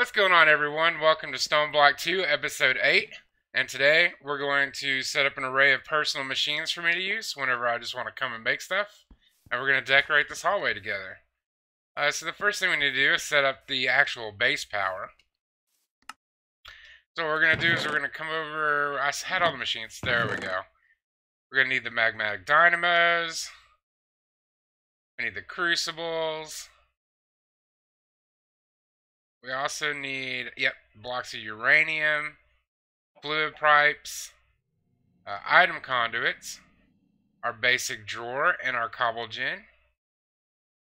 What's going on, everyone? Welcome to Stoneblock 2, Episode 8. And today, we're going to set up an array of personal machines for me to use whenever I just want to come and make stuff. And we're going to decorate this hallway together. So the first thing we need to do is set up the actual base power. So what we're going to do is we're going to come over... I had all the machines. There we go. We're going to need the magmatic dynamos. We need the crucibles. We also need, blocks of uranium, fluid pipes, item conduits, our basic drawer, and our cobble gin.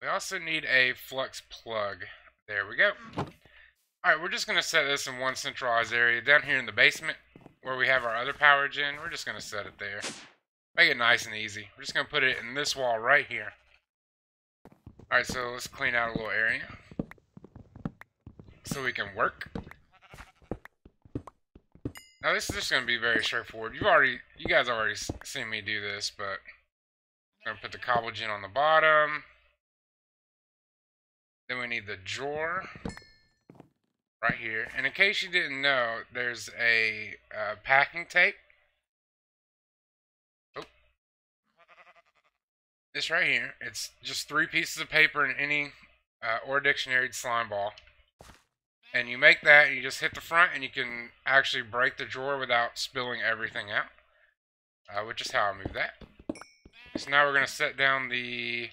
We also need a flux plug. There we go. Alright, we're just going to set this in one centralized area down here in the basement where we have our other power gen. We're just going to set it there. Make it nice and easy. We're just going to put it in this wall right here. Alright, so let's clean out a little area so we can work. Now this is just going to be very straightforward. You guys already seen me do this, but I'm going to put the cobble gin on the bottom. Then we need the drawer right here. And in case you didn't know, there's a packing tape. Oh. This right here. It's just 3 pieces of paper in any or dictionary slime ball. And you make that, and you just hit the front, and you can actually break the drawer without spilling everything out. Which is how I move that. So now we're going to set down the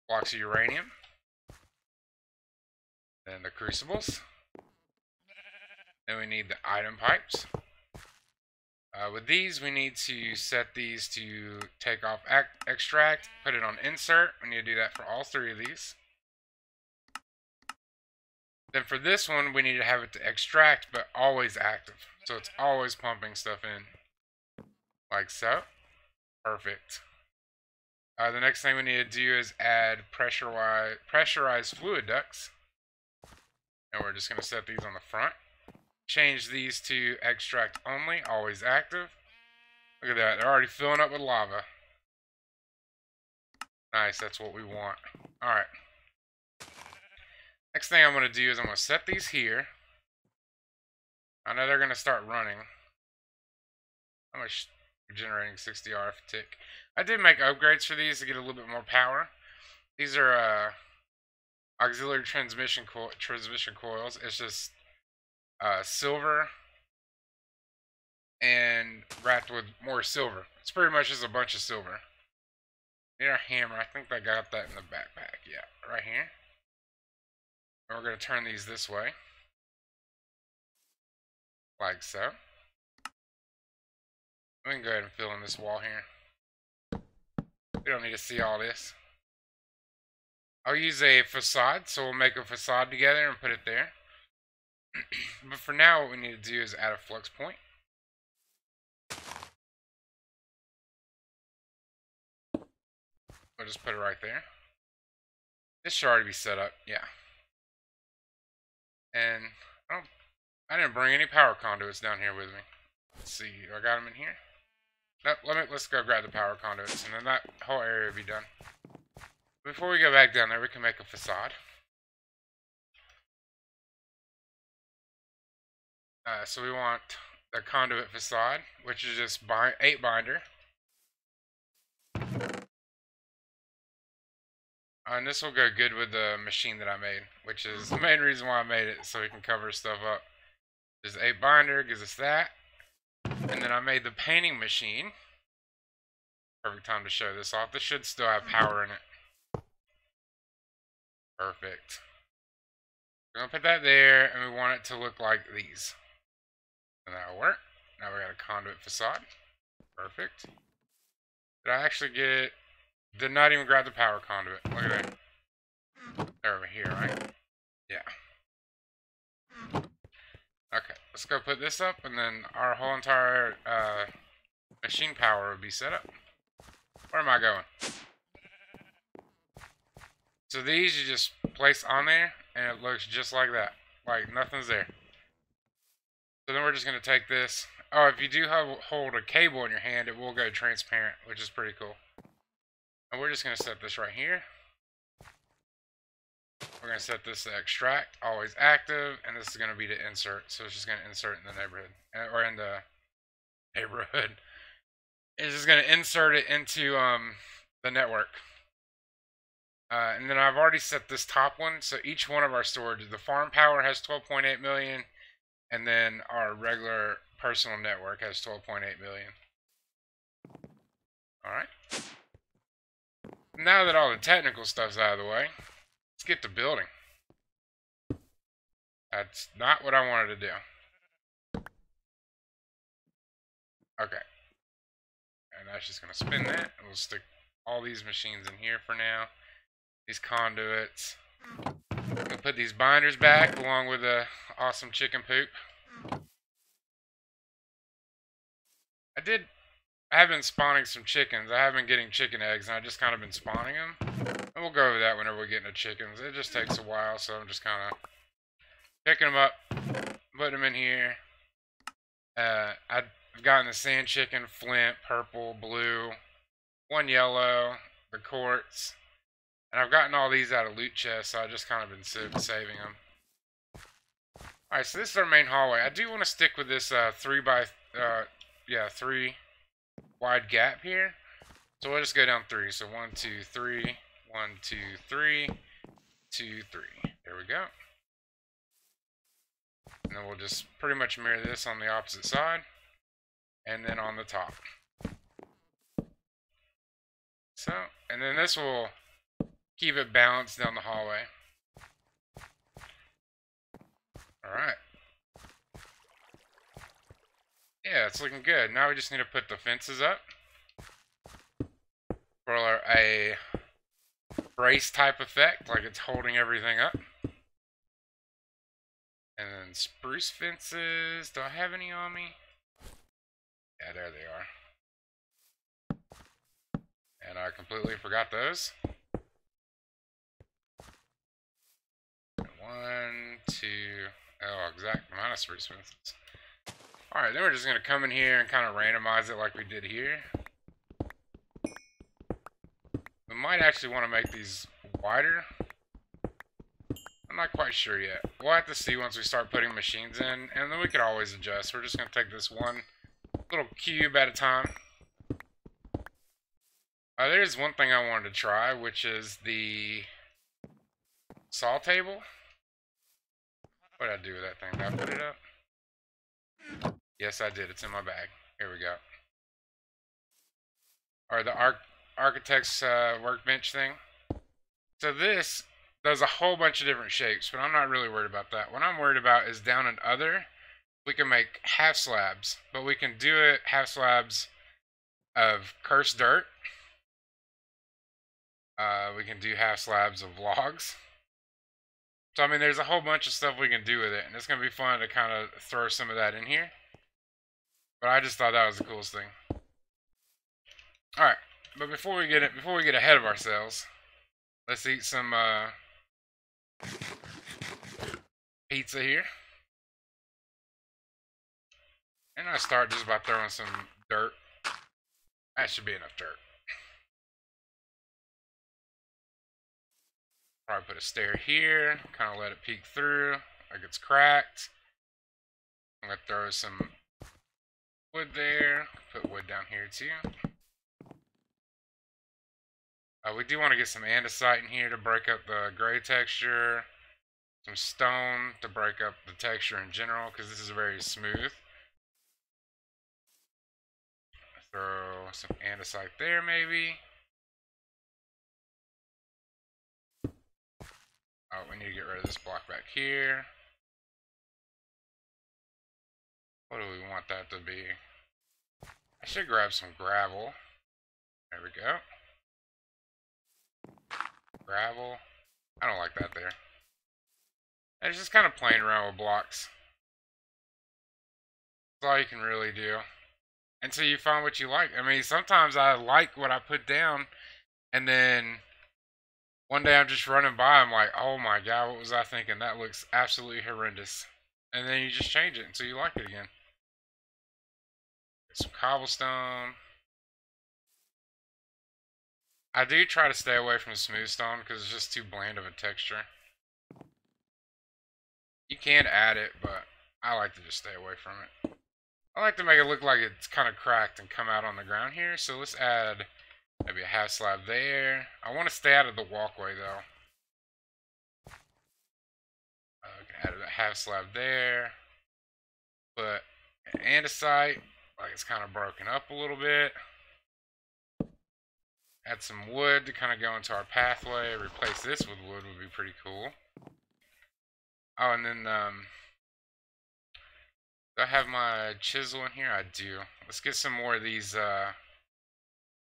blocks of uranium. Then the crucibles. Then we need the item pipes. With these, we need to set these to take off extract, put it on insert. We need to do that for all 3 of these. Then for this one, we need to have it to extract, but always active. So it's always pumping stuff in. Like so. Perfect. The next thing we need to do is add pressurized fluid ducts. And we're just going to set these on the front. Change these to extract only, always active. Look at that, they're already filling up with lava. Nice, that's what we want. Alright. Next thing I'm going to do is I'm going to set these here. I know they're going to start running. How much? Generating 60 RF tick. I did make upgrades for these to get a little bit more power. These are auxiliary transmission coils. It's just silver and wrapped with more silver. It's pretty much just a bunch of silver. Need our hammer. I think I got that in the backpack. Yeah, right here. And we're going to turn these this way. Like so. We can go ahead and fill in this wall here. We don't need to see all this. I'll use a facade, so we'll make a facade together and put it there. But for now, what we need to do is add a flux point. We'll just put it right there. This should already be set up, yeah. And I didn't bring any power conduits down here with me. Let's see, do I got them in here? Nope, let's go grab the power conduits, and then that whole area will be done. Before we go back down there, we can make a facade. So we want the conduit facade, which is just 8 binder. And this will go good with the machine that I made, which is the main reason why I made it, so we can cover stuff up. There's 8 binder, gives us that. And then I made the painting machine. Perfect time to show this off. This should still have power in it. Perfect. We're going to put that there, and we want it to look like these. And that'll work. Now we got a conduit facade. Perfect. Did I actually get... Did not even grab the power conduit. Look at that. They're over here, right? Yeah. Okay, let's go put this up, and then our whole entire machine power will be set up. Where am I going? So these you just place on there, and it looks just like that. Like nothing's there. So then we're just going to take this. Oh, if you do hold a cable in your hand, it will go transparent, which is pretty cool. And we're just going to set this right here. We're going to set this to extract, always active, and this is going to be to insert. So it's just going to insert in the neighborhood, or in the neighborhood. It's just going to insert it into the network. And then I've already set this top one, so each one of our storage, the farm power has 12.8 million, and then our regular personal network has 12.8 million. Alright. Now that all the technical stuff's out of the way, let's get to building. That's not what I wanted to do. Okay. And that's just going to spin that, and we'll stick all these machines in here for now. These conduits. We'll put these binders back along with the awesome chicken poop. I have been spawning some chickens. I have been getting chicken eggs, and I just kind of been spawning them. And we'll go over that whenever we get into chickens. It just takes a while, so I'm just kind of picking them up, putting them in here. I've gotten the sand chicken, flint, purple, blue, one yellow, the quartz. And I've gotten all these out of loot chests, so I've just kind of been saving them. Alright, so this is our main hallway. I do want to stick with this 3 wide gap here. So we'll just go down 3. So 1, 2, 3, 1, 2, 3, 2, 3. There we go. And then we'll just pretty much mirror this on the opposite side. And then on the top. So, and then this will keep it balanced down the hallway. Alright. Yeah, it's looking good. Now we just need to put the fences up. For a brace type effect, like it's holding everything up. And then spruce fences. Do I have any on me? Yeah, there they are. And I completely forgot those. 1, 2, oh, exact amount of spruce fences. Alright, then we're just going to come in here and kind of randomize it like we did here. We might actually want to make these wider. I'm not quite sure yet. We'll have to see once we start putting machines in, and then we could always adjust. We're just going to take this one little cube at a time. There's one thing I wanted to try, which is the saw table. What did I do with that thing? Did I put it up? Yes, I did. It's in my bag. Here we go. Or the architect's workbench thing. So this does a whole bunch of different shapes, but I'm not really worried about that. What I'm worried about is down in other, we can make half slabs, but we can do it half slabs of cursed dirt. We can do half slabs of logs. So, I mean, there's a whole bunch of stuff we can do with it, and it's going to be fun to kind of throw some of that in here. But I just thought that was the coolest thing. Alright, but before we get ahead of ourselves, let's eat some pizza here. And I start just by throwing some dirt. That should be enough dirt. Probably put a stair here, kind of let it peek through, like it's cracked. I'm going to throw some wood there, put wood down here too. We do want to get some andesite in here to break up the gray texture. Some stone to break up the texture in general, because this is very smooth. Throw some andesite there maybe. Oh, we need to get rid of this block back here. What do we want that to be? I should grab some gravel. There we go. Gravel. I don't like that there. It's just kind of playing around with blocks. That's all you can really do. Until you find what you like. I mean, sometimes I like what I put down, and then one day I'm just running by, I'm like, oh my god, what was I thinking? That looks absolutely horrendous. And then you just change it until you like it again. Get some cobblestone. I do try to stay away from smooth stone because it's just too bland of a texture. You can add it, but I like to just stay away from it. I like to make it look like it's kind of cracked and come out on the ground here. So let's add maybe a half slab there. I want to stay out of the walkway though. I can add a half slab there. Put an andesite, like it's kind of broken up a little bit. Add some wood to kind of go into our pathway. Replace this with wood would be pretty cool. Oh, and then, do I have my chisel in here? I do. Let's get some more of these,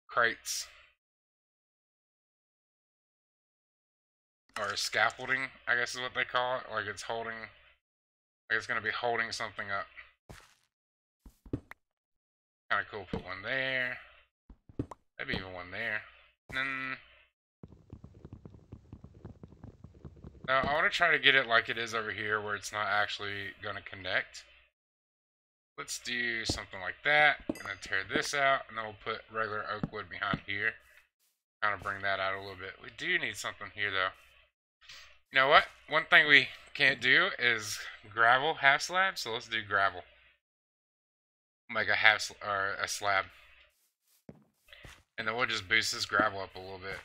crates. Or scaffolding, I guess is what they call it. Like it's holding, like it's going to be holding something up. Kind of cool. Put one there. Maybe even one there. And then, now I want to try to get it like it is over here, where it's not actually going to connect. Let's do something like that, and then tear this out, and then we'll put regular oak wood behind here. Kind of bring that out a little bit. We do need something here, though. You know what? One thing we can't do is gravel half slab, so let's do gravel. Make a half or a slab, and then we'll just boost this gravel up a little bit.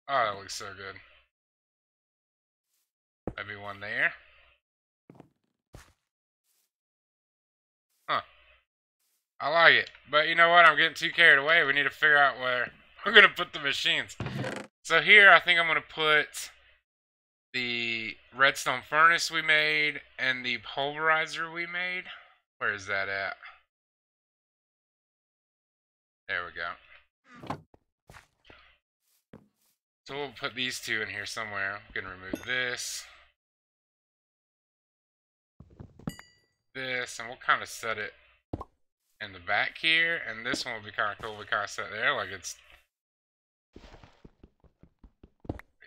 Oh, that looks so good. Maybe one there. Huh. I like it. But you know what? I'm getting too carried away. We need to figure out where we're going to put the machines. So here, I think I'm going to put the redstone furnace we made and the pulverizer we made. Where is that at? There we go. So we'll put these two in here somewhere. I'm going to remove this. This, and we'll kind of set it in the back here, and this one will be kind of cool. We kind of set there like it's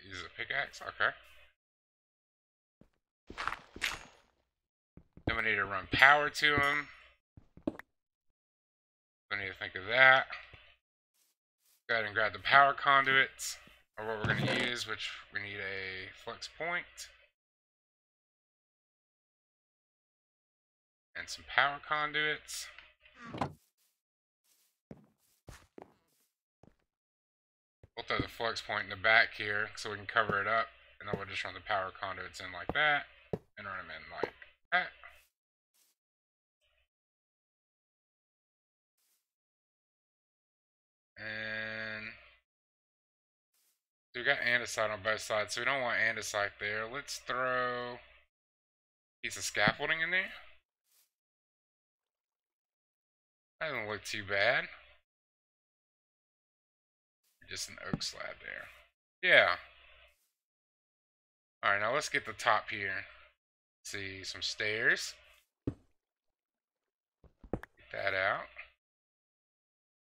use a pickaxe. Okay. Then we need to run power to them. We need to think of that. Go ahead and grab the power conduits, or what we're going to use, which we need a flux point and some power conduits. We'll throw the flux point in the back here so we can cover it up, and then we'll just run the power conduits in like that and run them in like that. And we got andesite on both sides, so we don't want andesite there. Let's throw a piece of scaffolding in there. That doesn't look too bad. Just an oak slab there. Yeah. Alright, now let's get the top here. Let's see, some stairs. Get that out.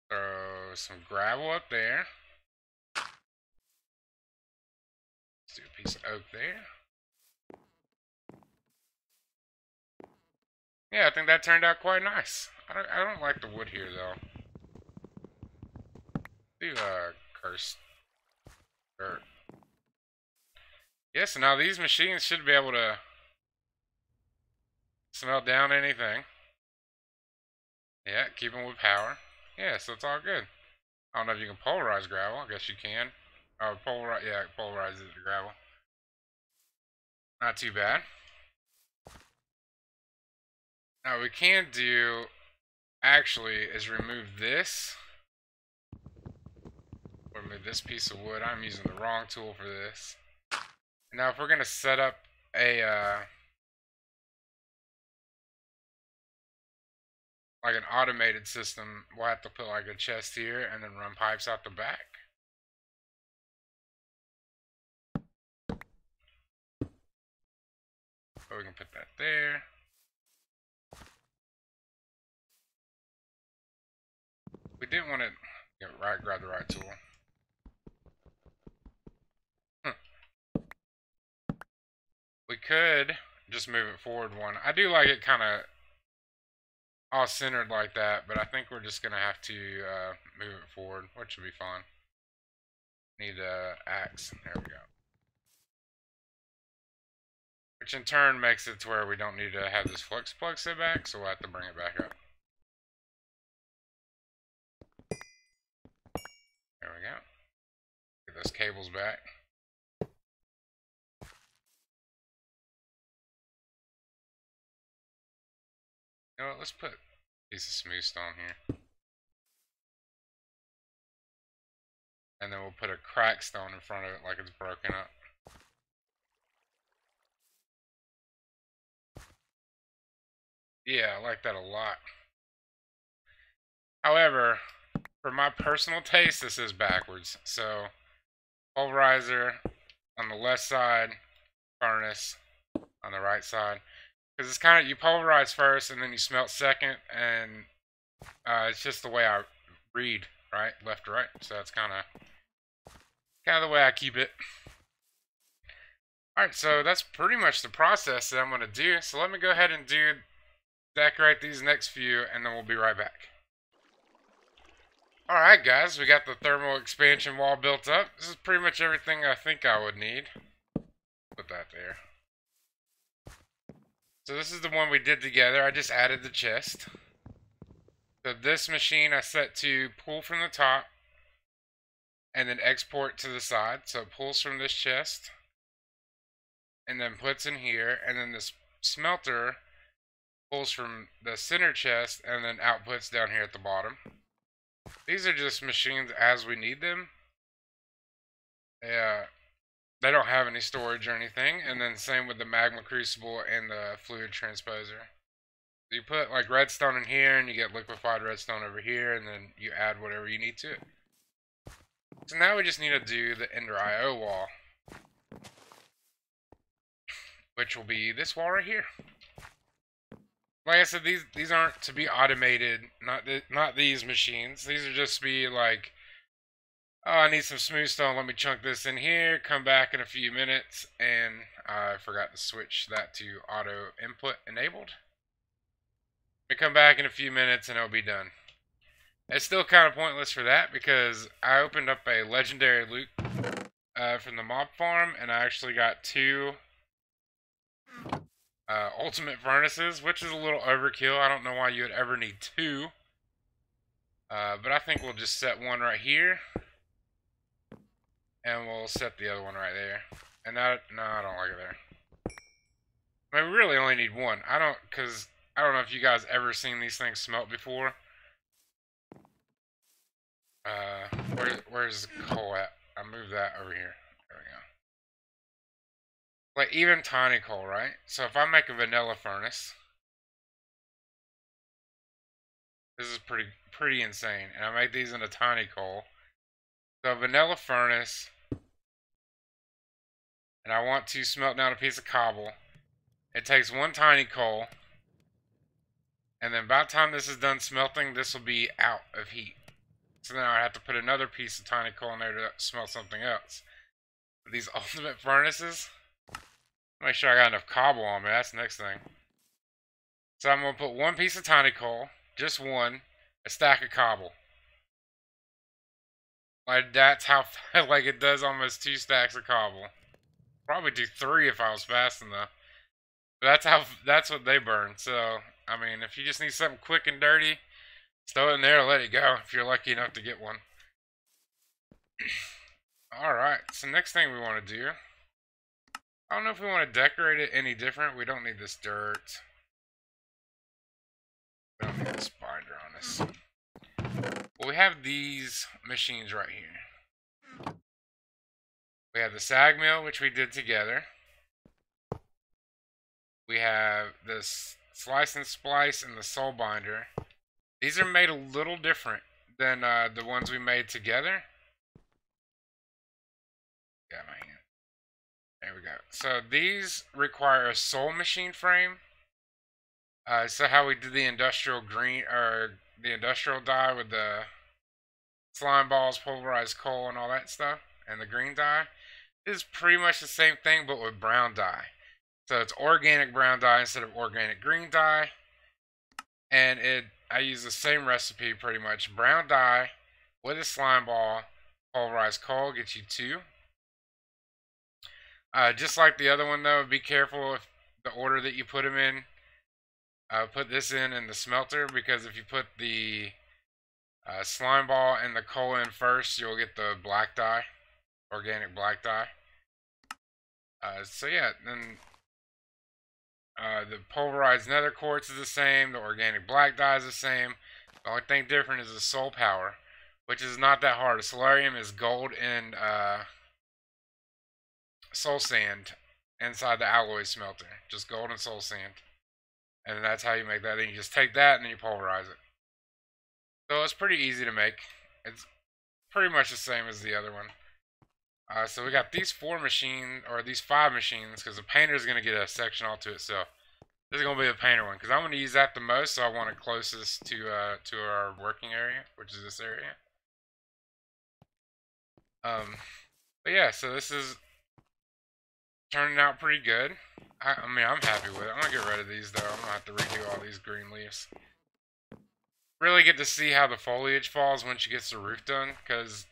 Throw some gravel up there. Let's do a piece of oak there. Yeah, I think that turned out quite nice. I don't like the wood here though. Do cursed dirt. Yes, now these machines should be able to smelt down anything. Yeah, keep them with power. Yeah, so it's all good. I don't know if you can polarize gravel. I guess you can. Oh, polarize. Yeah, polarize the gravel. Not too bad. Now what we can do actually is remove this. Remove this piece of wood. I'm using the wrong tool for this. Now if we're gonna set up a like an automated system, we'll have to put like a chest here and then run pipes out the back. So we can put that there. We didn't want to grab the right tool. We could just move it forward one. I do like it kind of all centered like that, but I think we're just going to have to move it forward, which should be fun. Need an axe. There we go. which in turn makes it to where we don't need to have this flux plug sit back, so we'll have to bring it back up. There we go. Get those cables back. You know what, let's put a piece of smooth stone here. And then we'll put a crack stone in front of it like it's broken up. Yeah, I like that a lot. However, for my personal taste, this is backwards. So, pulverizer on the left side, furnace on the right side. Because it's kind of, you pulverize first and then you smelt second, and it's just the way I read, right? Left to right. So that's kind of the way I keep it. Alright, so that's pretty much the process that I'm going to do. So let me go ahead and decorate these next few, and then we'll be right back. Alright guys, we got the thermal expansion wall built up. This is pretty much everything I think I would need. Put that there. So this is the one we did together. I just added the chest. So this machine I set to pull from the top and then export to the side. So it pulls from this chest and then puts in here, and then this smelter pulls from the center chest and then outputs down here at the bottom. These are just machines as we need them. They don't have any storage or anything. And then same with the magma crucible and the fluid transposer. You put like redstone in here and you get liquefied redstone over here, and then you add whatever you need to it. So now we just need to do the Ender IO wall, which will be this wall right here. Like I said, these aren't to be automated, not these machines. These are just to be like, oh, I need some smooth stone, let me chunk this in here, come back in a few minutes, and I forgot to switch that to auto input enabled. We come back in a few minutes and it'll be done. It's still kind of pointless for that because I opened up a legendary loot from the mob farm, and I actually got 2 ultimate furnaces, which is a little overkill. I don't know why you would ever need 2. But I think we'll just set one right here. And we'll set the other one right there. And that, no, I don't like it there. I mean, we really only need one. Because I don't know if you guys ever seen these things smelt before. Where's the coal at? I moved that over here. There we go. Like, even tiny coal, right? So if I make a vanilla furnace, this is pretty insane. And I make these in a tiny coal. So vanilla furnace, and I want to smelt down a piece of cobble. It takes 1 tiny coal, and then by the time this is done smelting, this will be out of heat. So then I have to put another piece of tiny coal in there to smelt something else. But these ultimate furnaces, make sure I got enough cobble on me, that's the next thing. So I'm going to put 1 piece of tiny coal, just 1, a stack of cobble. Like, that's how, like, it does almost 2 stacks of cobble. Probably do 3 if I was fast enough. But that's what they burn. So, I mean, if you just need something quick and dirty, just throw it in there and let it go if you're lucky enough to get one. Alright, so next thing we want to do, I don't know if we want to decorate it any different. We don't need this dirt. We don't need this binder on this. Well, we have these machines right here. We have the sag mill, which we did together. We have this slice and splice and the soul binder. These are made a little different than the ones we made together. Got my hand. There we go. So these require a soul machine frame. So how we did the industrial green, or the industrial dye with the slime balls, pulverized coal, and all that stuff, and the green dye, is pretty much the same thing, but with brown dye. So it's organic brown dye instead of organic green dye, and I use the same recipe pretty much. Brown dye with a slime ball, pulverized coal gets you 2. Just like the other one though, be careful the order that you put them in. Put this in the smelter, because if you put the slime ball and the coal in first, you'll get the black dye, organic black dye. So yeah, then the pulverized nether quartz is the same, the organic black dye is the same. The only thing different is the soul power, which is not that hard. The solarium is gold and soul sand inside the alloy smelter. Just gold and soul sand. And that's how you make that. Then you just take that and then you pulverize it. So it's pretty easy to make. It's pretty much the same as the other one. So we got these 4 machines, or these 5 machines, because the painter is going to get a section all to itself. This is going to be the painter one, because I'm going to use that the most, so I want it closest to our working area, which is this area. But yeah, so this is turning out pretty good. I mean, I'm happy with it. I'm going to get rid of these, though. I'm going to have to redo all these green leaves. Really get to see how the foliage falls when she gets the roof done, because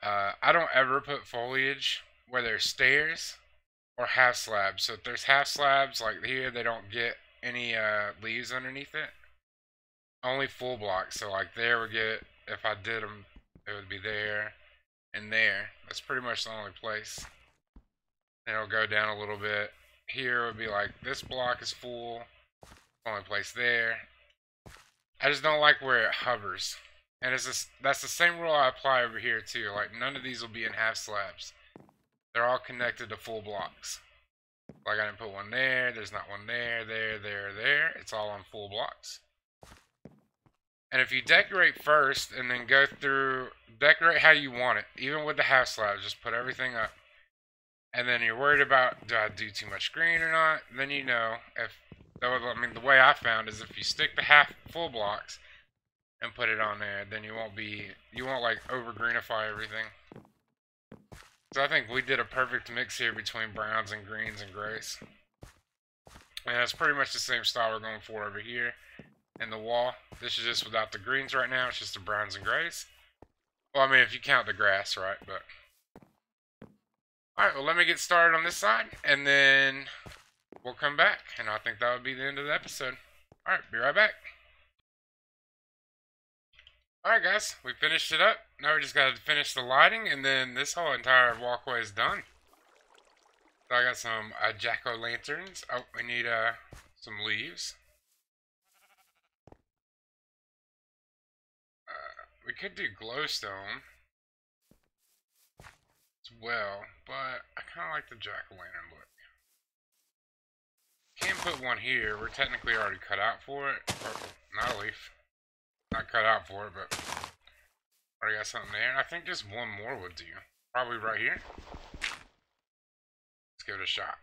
I don't ever put foliage where there's stairs or half slabs. So if there's half slabs, like here, they don't get any leaves underneath it. Only full blocks. So like there would get, if I did them, it would be there and there. That's pretty much the only place. Then it'll go down a little bit. Here would be like, this block is full. Only place there. I just don't like where it hovers. And that's the same rule I apply over here too. Like none of these will be in half slabs. They're all connected to full blocks. Like I didn't put one there. There's not one there, there. It's all on full blocks. And if you decorate first and then go through, decorate how you want it. Even with the half slabs, just put everything up. And then you're worried about, do I do too much green or not? Then you know, the way I found is if you stick the half full blocks and put it on there, then you won't like over greenify everything. So I think we did a perfect mix here between browns and greens and grays. And that's pretty much the same style we're going for over here in the wall. This is just without the greens right now, it's just the browns and grays. Well, I mean, if you count the grass, right? But alright, well, let me get started on this side, and then we'll come back, and I think that would be the end of the episode. Alright, be right back. Alright guys, we finished it up. Now we just gotta finish the lighting, and then this whole entire walkway is done. So I got some jack-o'-lanterns. Oh, we need some leaves. We could do glowstone as well, but I kind of like the jack-o'-lantern look. Can't put one here. We're technically already cut out for it. Or, not a leaf. Not cut out for it, but already got something there. I think just one more would do. Probably right here. Let's give it a shot.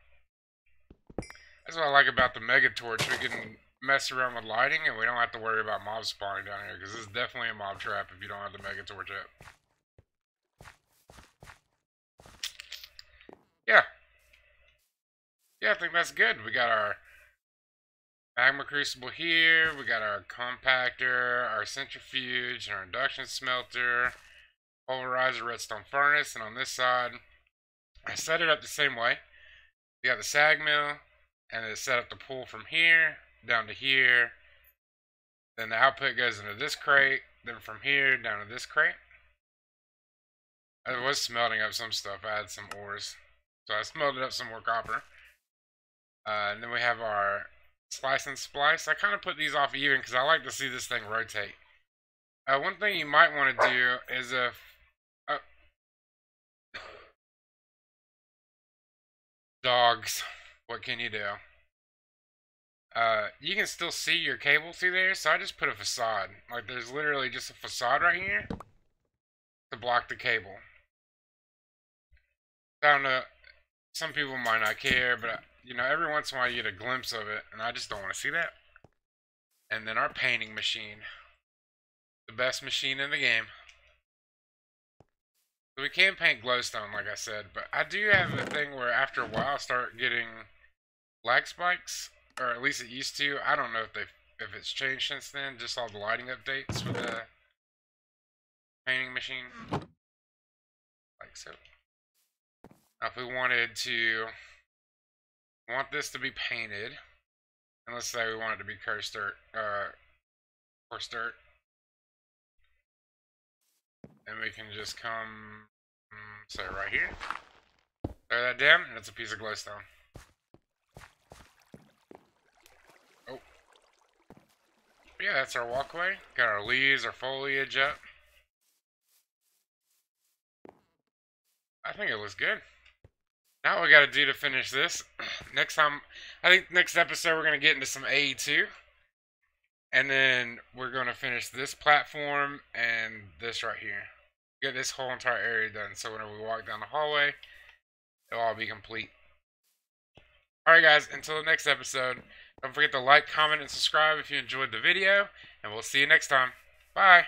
That's what I like about the Mega Torch. We can mess around with lighting, and we don't have to worry about mobs spawning down here, because this is definitely a mob trap if you don't have the Mega Torch up. Yeah. Yeah, I think that's good. We got our magma crucible here, we got our compactor, our centrifuge, and our induction smelter, pulverizer, redstone furnace, and on this side, I set it up the same way. You got the sag mill, and it's set up to pull from here down to here. Then the output goes into this crate, then from here down to this crate. I was smelting up some stuff. I had some ores, so I smelted up some more copper. And then we have our slice and splice. I kind of put these off even because I like to see this thing rotate. One thing you might want to do is if dogs, what can you do? You can still see your cable through there, so I just put a facade. Like there's literally just a facade right here to block the cable. I don't know, some people might not care, but you know, every once in a while you get a glimpse of it, and I just don't want to see that. And then our painting machine. The best machine in the game. So we can paint glowstone, like I said, but I do have a thing where after a while I start getting lag spikes, or at least it used to. I don't know if it's changed since then, just all the lighting updates for the painting machine. Like so. Now if we wanted want this to be painted. And let's say we want it to be coarse dirt. Coarse dirt. And we can just come, say right here. Throw that down, and it's a piece of glowstone. Oh. But yeah, that's our walkway. Got our leaves, our foliage up. I think it looks good. Now what we gotta do to finish this, next time, I think next episode we're gonna get into some AE2. And then we're gonna finish this platform and this right here. Get this whole entire area done, so whenever we walk down the hallway, it'll all be complete. Alright guys, until the next episode, don't forget to like, comment, and subscribe if you enjoyed the video, and we'll see you next time. Bye!